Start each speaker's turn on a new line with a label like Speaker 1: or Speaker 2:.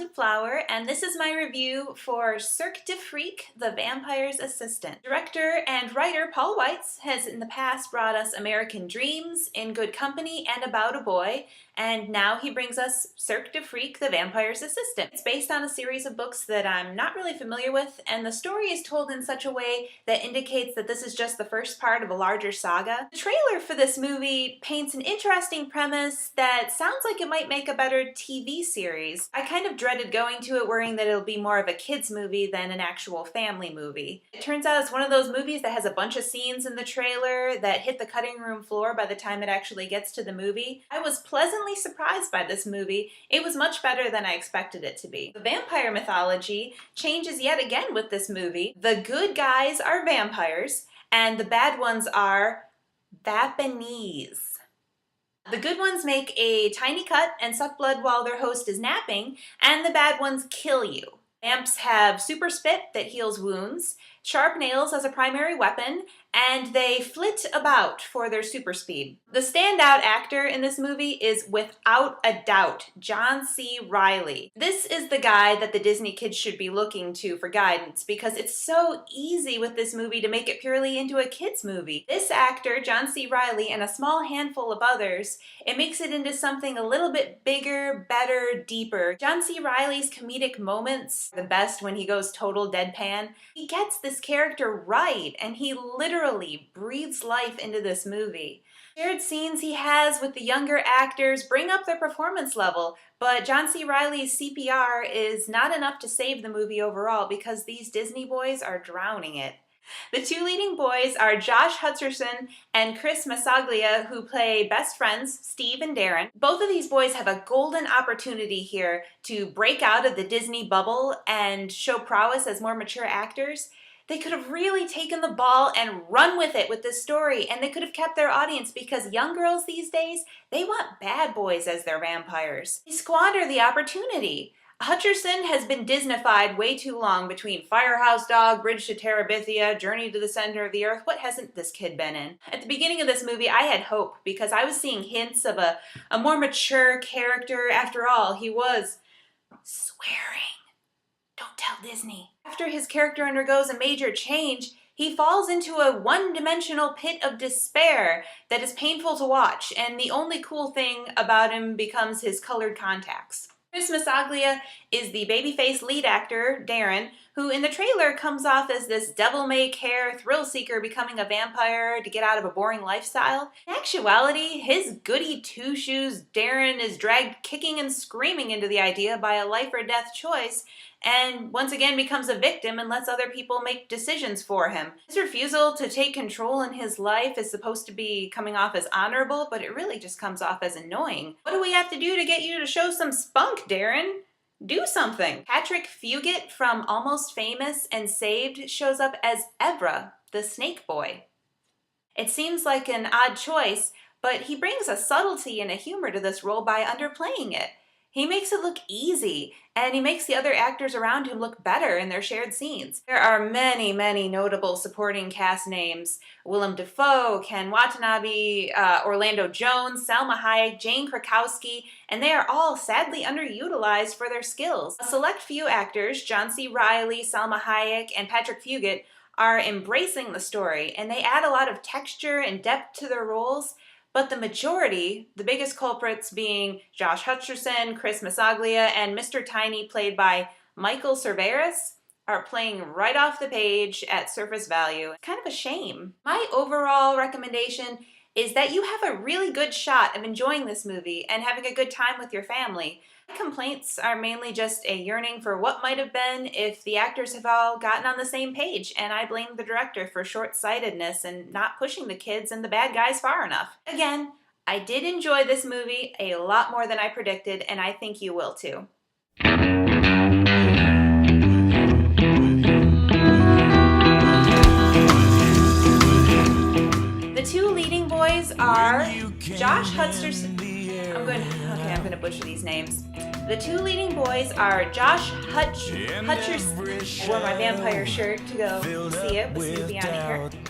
Speaker 1: Haunted Flower, and this is my review for Cirque du Freak, The Vampire's Assistant. Director and writer Paul Weitz has in the past brought us American Dreams, In Good Company, and About a Boy, and now he brings us Cirque du Freak, The Vampire's Assistant. It's based on a series of books that I'm not really familiar with, and the story is told in such a way that indicates that this is just the first part of a larger saga. The trailer for this movie paints an interesting premise that sounds like it might make a better TV series. I kind of dreaded going to it worrying that it'll be more of a kids movie than an actual family movie. It turns out it's one of those movies that has a bunch of scenes in the trailer that hit the cutting room floor by the time it actually gets to the movie. I was pleasantly surprised by this movie. It was much better than I expected it to be. The vampire mythology changes yet again with this movie. The good guys are vampires, and the bad ones are Japanese. The good ones make a tiny cut and suck blood while their host is napping, and the bad ones kill you. Vamps have super spit that heals wounds, sharp nails as a primary weapon, and they flit about for their super speed. The standout actor in this movie is without a doubt John C. Reilly. This is the guy that the Disney kids should be looking to for guidance because it's so easy with this movie to make it purely into a kids movie. This actor, John C. Reilly, and a small handful of others, it makes it into something a little bit bigger, better, deeper. John C. Reilly's comedic moments are the best when he goes total deadpan. He gets this character right, and he literally breathes life into this movie. Shared scenes he has with the younger actors bring up their performance level, but John C. Reilly's CPR is not enough to save the movie overall because these Disney boys are drowning it. The two leading boys are Josh Hutcherson and Chris Massaglia, who play best friends Steve and Darren. Both of these boys have a golden opportunity here to break out of the Disney bubble and show prowess as more mature actors. They could have really taken the ball and run with it with this story, and they could have kept their audience because young girls these days, they want bad boys as their vampires. They squander the opportunity. Hutcherson has been Disneyfied way too long between Firehouse Dog, Bridge to Terabithia, Journey to the Center of the Earth. What hasn't this kid been in? At the beginning of this movie, I had hope because I was seeing hints of a more mature character. After all, he was swearing. Don't tell Disney. After his character undergoes a major change, he falls into a one-dimensional pit of despair that is painful to watch, and the only cool thing about him becomes his colored contacts. Chris Massaglia is the babyface lead actor, Darren, who in the trailer comes off as this devil-may-care thrill-seeker becoming a vampire to get out of a boring lifestyle. In actuality, his goody two-shoes Darren is dragged kicking and screaming into the idea by a life-or-death choice, and once again becomes a victim and lets other people make decisions for him. His refusal to take control in his life is supposed to be coming off as honorable, but it really just comes off as annoying. What do we have to do to get you to show some spunk, Darren? Do something! Patrick Fugit from Almost Famous and Saved shows up as Evra, the snake boy. It seems like an odd choice, but he brings a subtlety and a humor to this role by underplaying it. He makes it look easy, and he makes the other actors around him look better in their shared scenes. There are many, many notable supporting cast names. Willem Dafoe, Ken Watanabe, Orlando Jones, Salma Hayek, Jane Krakowski, and they are all sadly underutilized for their skills. A select few actors, John C. Reilly, Salma Hayek, and Patrick Fugit, are embracing the story, and they add a lot of texture and depth to their roles. But the majority, the biggest culprits being Josh Hutcherson, Chris Massaglia, and Mr. Tiny, played by Michael Cerveris, are playing right off the page at surface value. Kind of a shame. My overall recommendation is that you have a really good shot of enjoying this movie and having a good time with your family. My complaints are mainly just a yearning for what might have been if the actors have all gotten on the same page, and I blame the director for short-sightedness and not pushing the kids and the bad guys far enough. Again, I did enjoy this movie a lot more than I predicted, and I think you will too. The two leading boys are Josh Hutcherson. I'm going to butcher these names. The two leading boys are Josh Hutcherson. I wore my vampire shirt to go see it with Snoopy on here.